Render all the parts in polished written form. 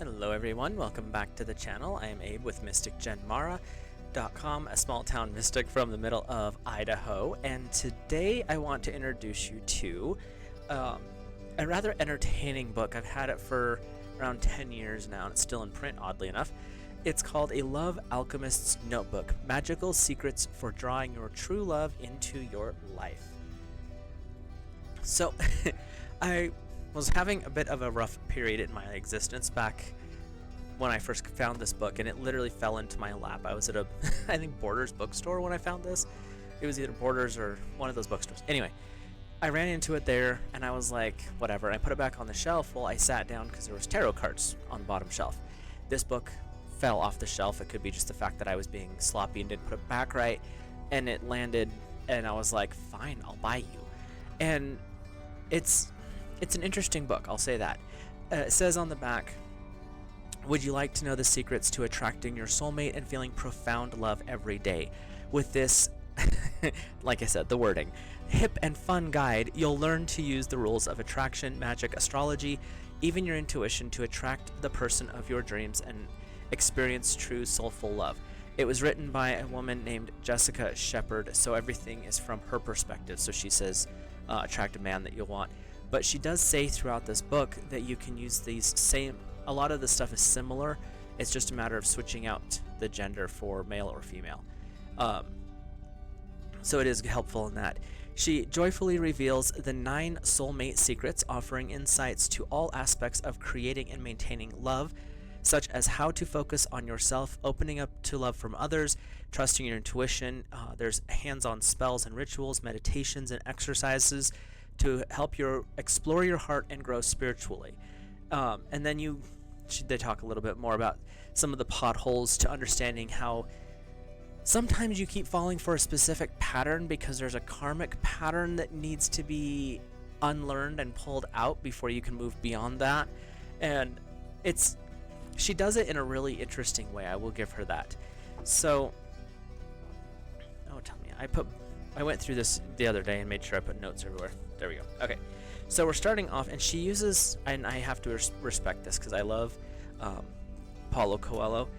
Hello everyone, welcome back to the channel. I am Abe with MysticGenMara.com, a small town mystic from the middle of Idaho, and today I want to introduce you to a rather entertaining book. I've had it for around 10 years now, and it's still in print, oddly enough. It's called A Love Alchemist's Notebook, Magical Secrets for Drawing Your True Love into Your Life. So, I was having a bit of a rough period in my existence back when I first found this book, and it literally fell into my lap. I was at a, I think, Borders bookstore when I found this. It was either Borders or one of those bookstores. Anyway, I ran into it there, and I was like, whatever. I put it back on the shelf. Well, I sat down because there was tarot cards on the bottom shelf. This book fell off the shelf. It could be just the fact that I was being sloppy and didn't put it back right, and it landed, and I was like, fine, I'll buy you. And it's an interesting book, I'll say that. It says on the back, would you like to know the secrets to attracting your soulmate and feeling profound love every day? With this, like I said, the wording, hip and fun guide, you'll learn to use the rules of attraction, magic, astrology, even your intuition to attract the person of your dreams and experience true soulful love. It was written by a woman named Jessica Shepard, so everything is from her perspective. So she says, attract a man that you'll want. But she does say throughout this book that you can use these a lot of the stuff is similar. It's just a matter of switching out the gender for male or female. So it is helpful in that. She joyfully reveals the 9 soulmate secrets, offering insights to all aspects of creating and maintaining love, such as how to focus on yourself, opening up to love from others, trusting your intuition. There's hands-on spells and rituals, meditations and exercises to help you explore your heart and grow spiritually. And then they talk a little bit more about some of the potholes to understanding how sometimes you keep falling for a specific pattern because there's a karmic pattern that needs to be unlearned and pulled out before you can move beyond that. And she does it in a really interesting way. I will give her that. So, tell me, I went through this the other day and made sure I put notes everywhere. There we go. Okay, so we're starting off, and she uses, and I have to respect this because I love Paulo Coelho,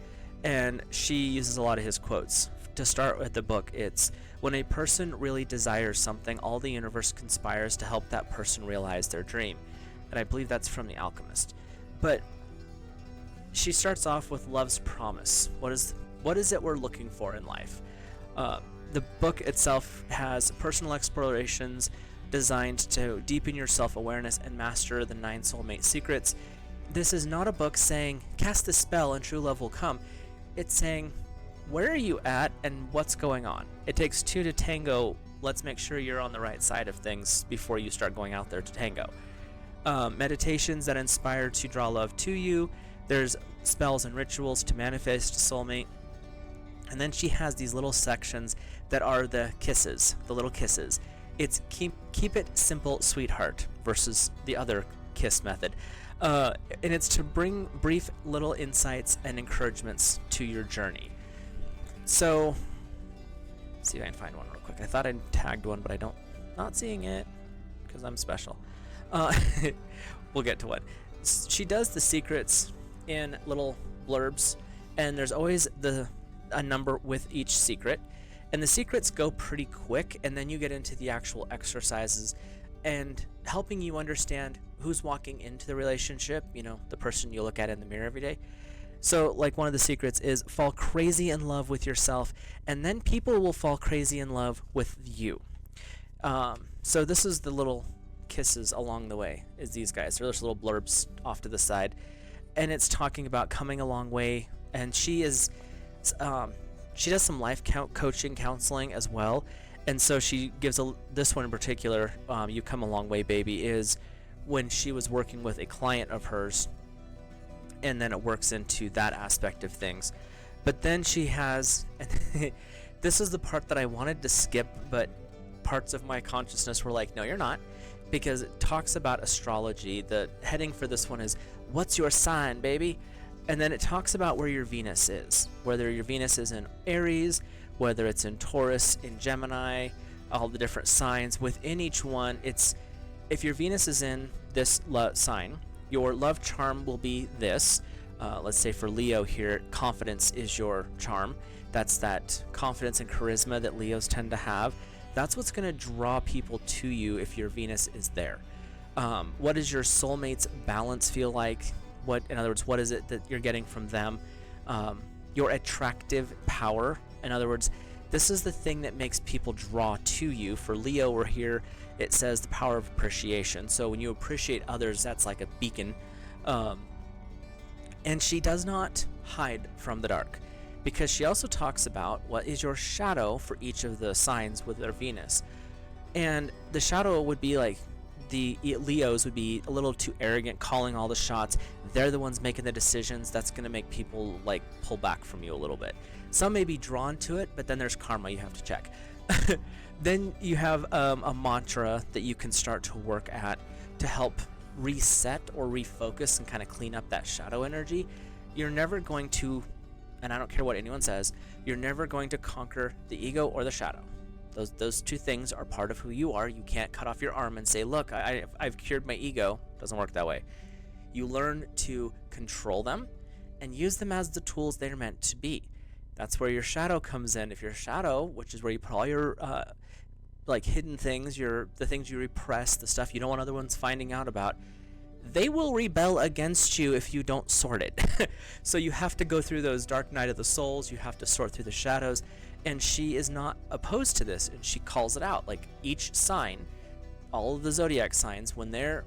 and she uses a lot of his quotes. To start with the book, it's, when a person really desires something, all the universe conspires to help that person realize their dream. And I believe that's from The Alchemist. But she starts off with love's promise. What is it we're looking for in life? The book itself has personal explorations designed to deepen your self-awareness and master the 9 soulmate secrets. This is not a book saying, cast the spell and true love will come. It's saying, where are you at and what's going on? It takes 2 to tango. Let's make sure you're on the right side of things before you start going out there to tango. Meditations that inspire to draw love to you. There's spells and rituals to manifest a soulmate. And then she has these little sections that are the kisses, the little kisses. It's keep it simple, sweetheart, versus the other kiss method. And it's to bring brief little insights and encouragements to your journey. So, let's see if I can find one real quick. I thought I tagged one, but not seeing it because I'm special. We'll get to one. She does the secrets in little blurbs, and there's always a number with each secret, and the secrets go pretty quick, and then you get into the actual exercises and helping you understand who's walking into the relationship, the person you look at in the mirror every day. So, like, one of the secrets is fall crazy in love with yourself, and then people will fall crazy in love with you. So this is the little kisses along the way, is these guys. They're just little blurbs off to the side, and it's talking about coming a long way, and she does some life coaching, counseling as well, and so she gives this one in particular, You Come a Long Way, Baby, is when she was working with a client of hers, and then it works into that aspect of things. But then she has, this is the part that I wanted to skip, but parts of my consciousness were like, no, you're not, because it talks about astrology. The heading for this one is, what's your sign, baby? And then it talks about where your Venus is, whether your Venus is in Aries, whether it's in Taurus, in Gemini, all the different signs. Within each one, it's, if your Venus is in this sign, your love charm will be this. let's say for Leo here, confidence is your charm. That's that confidence and charisma that Leos tend to have. That's what's going to draw people to you if your Venus is there. What does your soulmate's balance feel like? In other words, what is it that you're getting from them? Your attractive power. In other words, this is the thing that makes people draw to you. For Leo, we're here, it says the power of appreciation. So when you appreciate others, that's like a beacon. And she does not hide from the dark, because she also talks about what is your shadow for each of the signs with their Venus. And the shadow would be like, the Leos would be a little too arrogant, calling all the shots. They're the ones making the decisions. That's going to make people like pull back from you a little bit. Some may be drawn to it, but then there's karma you have to check. Then you have a mantra that you can start to work at to help reset or refocus and kind of clean up that shadow energy. You're never going to, and I don't care what anyone says, you're never going to conquer the ego or the shadow. Those two things are part of who you are. You can't cut off your arm and say, look, I've cured my ego. Doesn't work that way. You learn to control them and use them as the tools they're meant to be. That's where your shadow comes in. If your shadow, which is where you put all your like hidden things, the things you repress, the stuff you don't want other ones finding out about, they will rebel against you if you don't sort it. So you have to go through those dark night of the souls. You have to sort through the shadows. And she is not opposed to this, and she calls it out. Like each sign, all of the zodiac signs, when they're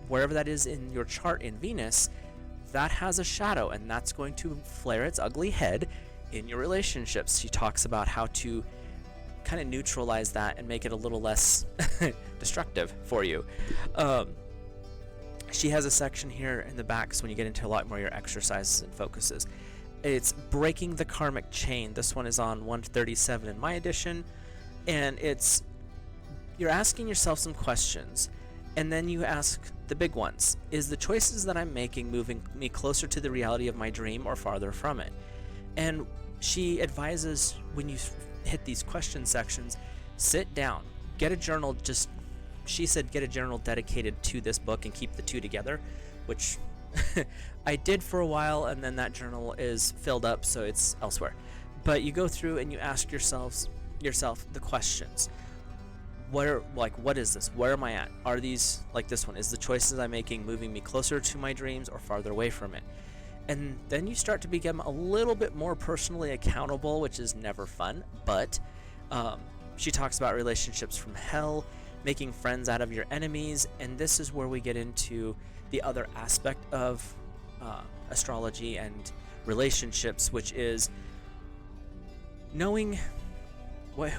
wherever that is in your chart in Venus, that has a shadow, and that's going to flare its ugly head in your relationships. She talks about how to kind of neutralize that and make it a little less destructive for you. She has a section here in the back, so when you get into a lot more of your exercises and focuses. It's breaking the karmic chain. This one is on 137 in my edition, and you're asking yourself some questions, and then you ask the big ones. Is the choices that I'm making moving me closer to the reality of my dream or farther from it? And she advises, when you hit these question sections, sit down, get a journal. She said get a journal dedicated to this book and keep the two together, which I did for a while, and then that journal is filled up, so it's elsewhere. But you go through and you ask yourself the questions. What is this? Where am I at? Are these, like this one, is the choices I'm making moving me closer to my dreams or farther away from it? And then you start to become a little bit more personally accountable, which is never fun. But she talks about relationships from hell, making friends out of your enemies, and this is where we get into the other aspect of astrology and relationships, which is knowing what's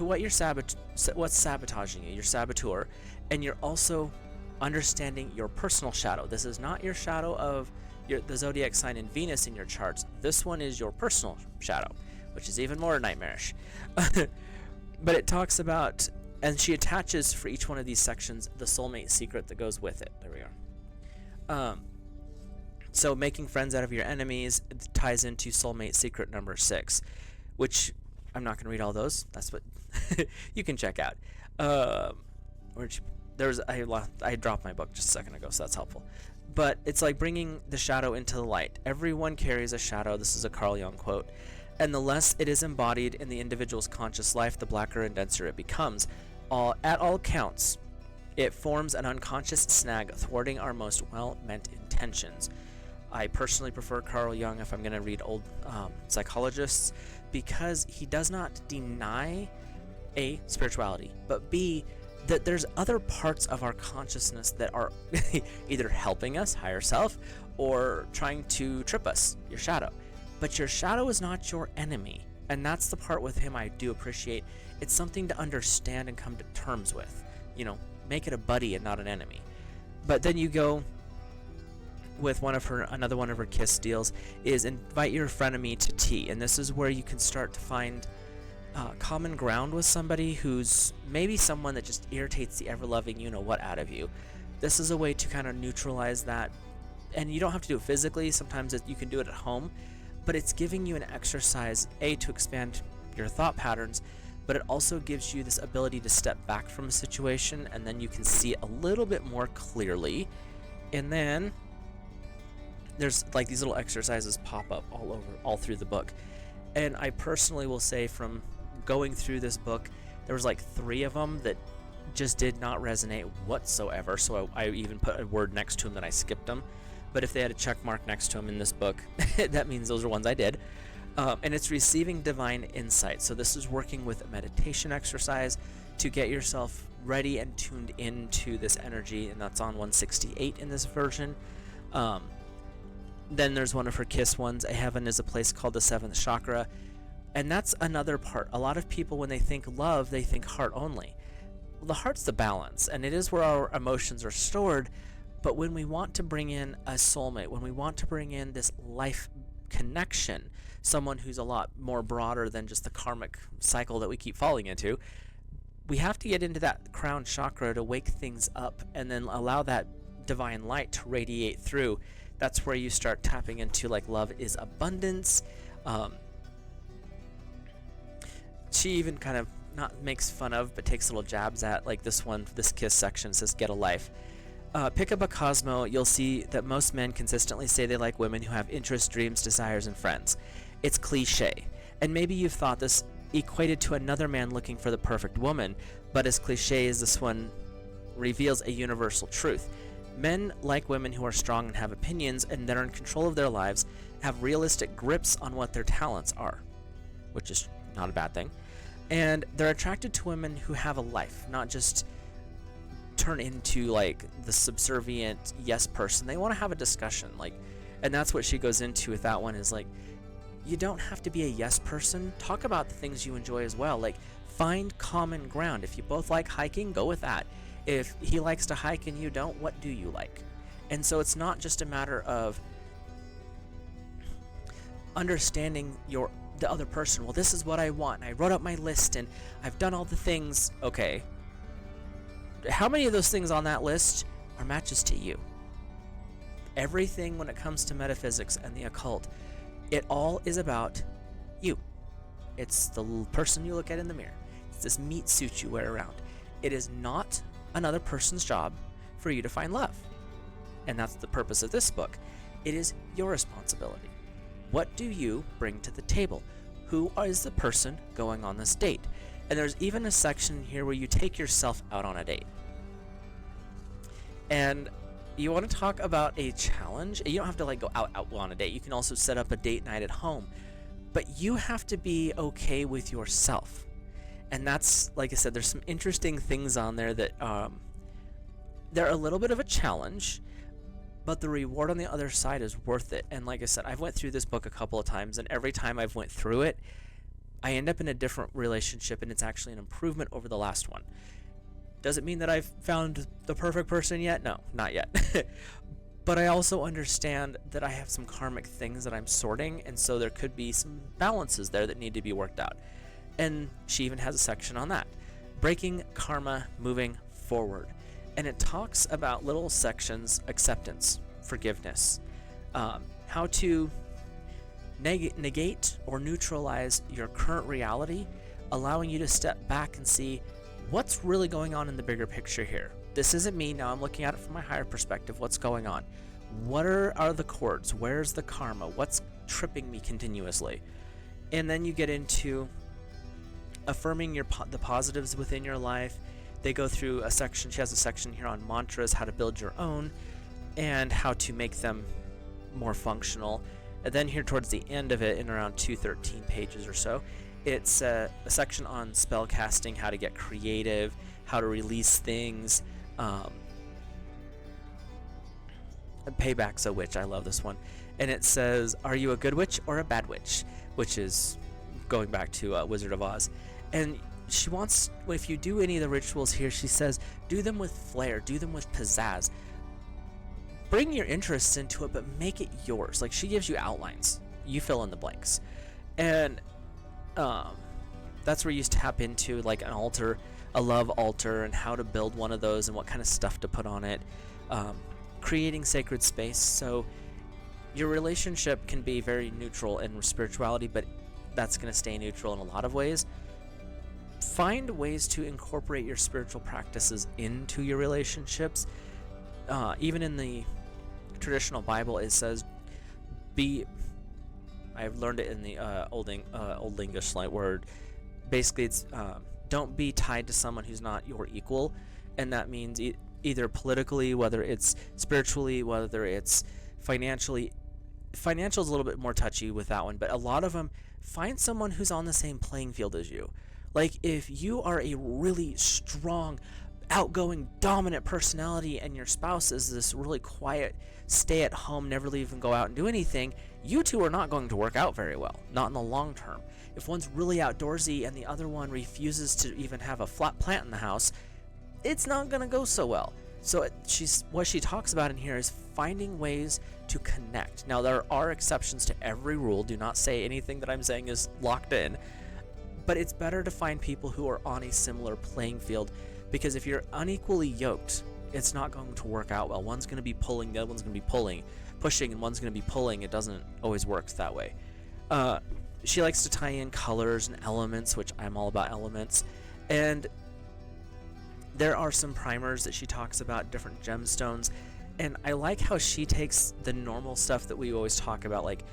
sabotaging you, your saboteur, and you're also understanding your personal shadow. This is not your shadow of the zodiac sign in Venus in your charts. This one is your personal shadow, which is even more nightmarish. But it talks about, and she attaches for each one of these sections the soulmate secret that goes with it. There we are. So making friends out of your enemies ties into soulmate secret number 6, which I'm not going to read all those. That's what you can check out. I dropped my book just a second ago, so that's helpful. But it's like bringing the shadow into the light. Everyone carries a shadow. This is a Carl Jung quote. And the less it is embodied in the individual's conscious life, the blacker and denser it becomes. At all counts, it forms an unconscious snag thwarting our most well-meant intentions. I personally prefer Carl Jung if I'm going to read old psychologists, because he does not deny A, spirituality, but B, that there's other parts of our consciousness that are either helping us, higher self, or trying to trip us, your shadow. But your shadow is not your enemy, and that's the part with him I do appreciate. It's something to understand and come to terms with. Make it a buddy and not an enemy. But then you go with another one of her kiss deals is invite your frenemy to tea, and this is where you can start to find common ground with somebody who's maybe someone that just irritates the ever-loving you-know-what out of you. This is a way to kind of neutralize that, and you don't have to do it physically. Sometimes you can do it at home, but it's giving you an exercise, A, to expand your thought patterns, but it also gives you this ability to step back from a situation, and then you can see it a little bit more clearly. And then there's like these little exercises pop up all through the book. And I personally will say, from going through this book, there was like 3 of them that just did not resonate whatsoever. So I even put a word next to them that I skipped them. But if they had a check mark next to them in this book, that means those are ones I did. And it's receiving divine insight. So this is working with a meditation exercise to get yourself ready and tuned into this energy, and that's on 168 in this version. Then there's one of her kiss ones. A heaven is a place called the 7th chakra. And that's another part. A lot of people, when they think love, they think heart only. Well, the heart's the balance, and it is where our emotions are stored. But when we want to bring in a soulmate, when we want to bring in this life connection, someone who's a lot more broader than just the karmic cycle that we keep falling into, we have to get into that crown chakra to wake things up and then allow that divine light to radiate through. That's where you start tapping into, like, love is abundance. She even kind of not makes fun of, but takes little jabs at, like this one, this kiss section says, get a life. Pick up a Cosmo, you'll see that most men consistently say they like women who have interests, dreams, desires, and friends. It's cliche, and maybe you've thought this equated to another man looking for the perfect woman, but as cliche as this one reveals a universal truth. Men like women who are strong and have opinions and that are in control of their lives, have realistic grips on what their talents are, which is not a bad thing. And they're attracted to women who have a life, not just turn into like the subservient yes person. They want to have a discussion, like, and that's what she goes into with that one, is like, you don't have to be a yes person. Talk about the things you enjoy as well. Like, find common ground. If you both like hiking, go with that. If he likes to hike and you don't, what do you like? And so it's not just a matter of understanding the other person. Well, this is what I want. I wrote up my list and I've done all the things. Okay. How many of those things on that list are matches to you? Everything when it comes to metaphysics and the occult, it all is about you. It's the person you look at in the mirror. It's this meat suit you wear around. It is not another person's job for you to find love. And that's the purpose of this book. It is your responsibility. What do you bring to the table? Who is the person going on this date? And there's even a section here where you take yourself out on a date. And you want to talk about a challenge? You don't have to like go out on a date. You can also set up a date night at home. But you have to be okay with yourself. And that's, like I said, there's some interesting things on there that they're a little bit of a challenge, but the reward on the other side is worth it. And like I said, I've went through this book a couple of times, and every time I've went through it, I end up in a different relationship, and it's actually an improvement over the last one. Does it mean that I've found the perfect person yet? No, not yet. But I also understand that I have some karmic things that I'm sorting, and so there could be some balances there that need to be worked out. And she even has a section on that. Breaking karma, moving forward. And it talks about little sections: acceptance, forgiveness, how to negate or neutralize your current reality, allowing you to step back and see what's really going on in the bigger picture here. This isn't me. Now I'm looking at it from my higher perspective. What's going on? What are the cords? Where's the karma? What's tripping me continuously? And then you get into affirming the positives within your life. They go through a section. She has a section here on mantras, how to build your own, and how to make them more functional. And then here towards the end of it, in around 213 pages or so, it's a section on spell casting, how to get creative, how to release things. Payback's a witch. I love this one. And it says, are you a good witch or a bad witch? Which is going back to Wizard of Oz. And she wants, if you do any of the rituals here, she says, do them with flair, do them with pizzazz. Bring your interests into it, but make it yours. Like, she gives you outlines. You fill in the blanks. And that's where you tap into, like, an altar, a love altar, and how to build one of those and what kind of stuff to put on it. Creating sacred space. So your relationship can be very neutral in spirituality, but that's going to stay neutral in a lot of ways. Find ways to incorporate your spiritual practices into your relationships. Even in the traditional Bible, it says, be, I've learned it in the old English like word. Basically, it's don't be tied to someone who's not your equal, and that means either politically, whether it's spiritually, whether it's financially. Financial is a little bit more touchy with that one, but a lot of them, find someone who's on the same playing field as you. Like, if you are a really strong, outgoing, dominant personality and your spouse is this really quiet, stay at home, never leave and go out and do anything, you two are not going to work out very well, not in the long term. If one's really outdoorsy and the other one refuses to even have a flat plant in the house, it's not going to go so well. So what she talks about in here is finding ways to connect. Now, there are exceptions to every rule. Do not say anything that I'm saying is locked in. But it's better to find people who are on a similar playing field, because if you're unequally yoked, it's not going to work out well. One's going to be pulling, the other one's going to be pushing, and one's going to be pulling. It doesn't always work that way. She likes to tie in colors and elements, which I'm all about elements. And there are some primers that she talks about, different gemstones, and I like how she takes the normal stuff that we always talk about, like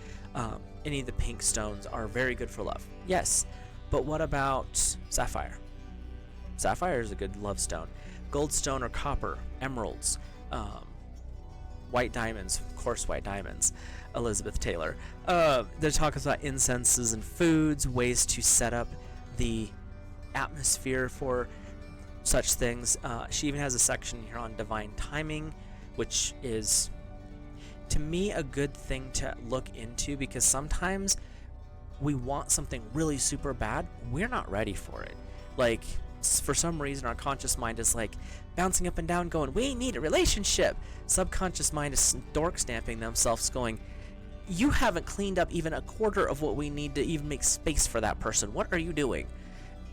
any of the pink stones are very good for love. Yes, but what about sapphire? Sapphire is a good love stone. Goldstone or copper, emeralds, white diamonds, of course white diamonds, Elizabeth Taylor. They talk about incenses and foods, ways to set up the atmosphere for such things. She even has a section here on divine timing, which is, to me, a good thing to look into, because sometimes we want something really super bad. We're not ready for it. Like, for some reason, our conscious mind is like bouncing up and down going, we need a relationship. Subconscious mind is dork stamping themselves going, you haven't cleaned up even a quarter of what we need to even make space for that person. What are you doing?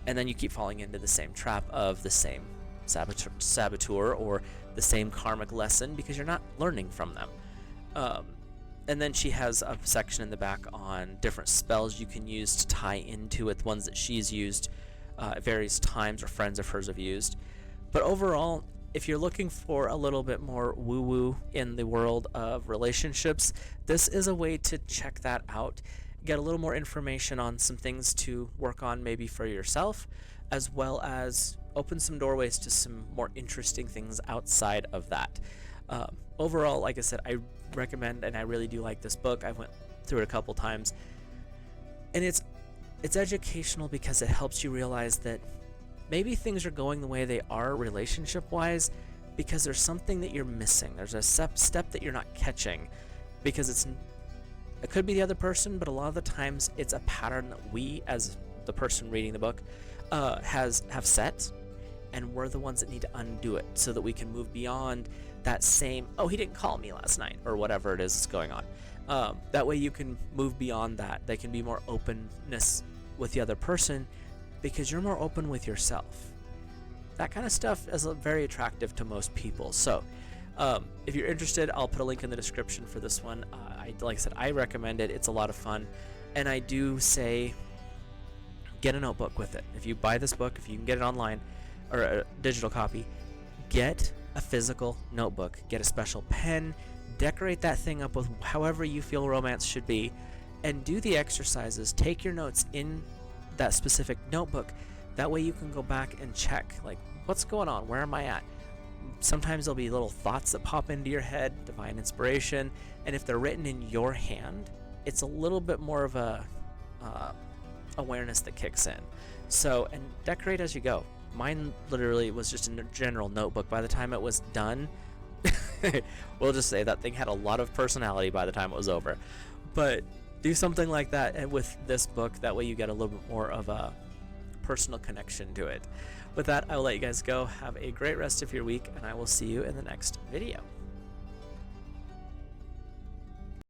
And then you keep falling into the same trap of the same saboteur or the same karmic lesson, because you're not learning from them. And then she has a section in the back on different spells you can use to tie into it, ones that she's used at various times or friends of hers have used. But overall, if you're looking for a little bit more woo-woo in the world of relationships, this is a way to check that out. Get a little more information on some things to work on maybe for yourself, as well as open some doorways to some more interesting things outside of that. Overall, like I said, I recommend, and I really do like this book. I went through it a couple times, and it's educational because it helps you realize that maybe things are going the way they are relationship-wise because there's something that you're missing. There's a step that you're not catching, because it could be the other person, but a lot of the times it's a pattern that we, as the person reading the book, have set, and we're the ones that need to undo it so that we can move beyond that same, oh, he didn't call me last night, or whatever it is that's going on. That way you can move beyond that. There can be more openness with the other person because you're more open with yourself. That kind of stuff is very attractive to most people. So if you're interested, I'll put a link in the description for this one. Like I said, I recommend it. It's a lot of fun. And I do say, get a notebook with it. If you buy this book, if you can get it online or a digital copy, get a physical notebook. Get a special pen. Decorate that thing up with however you feel romance should be, and do the exercises. Take your notes in that specific notebook. That way you can go back and check, like, what's going on? Where am I at? Sometimes there'll be little thoughts that pop into your head, divine inspiration, and if they're written in your hand, it's a little bit more of a awareness that kicks in. So, and decorate as you go. Mine literally was just a general notebook. By the time it was done, we'll just say that thing had a lot of personality by the time it was over. But do something like that, and with this book, that way you get a little bit more of a personal connection to it. With that, I'll let you guys go. Have a great rest of your week, and I will see you in the next video.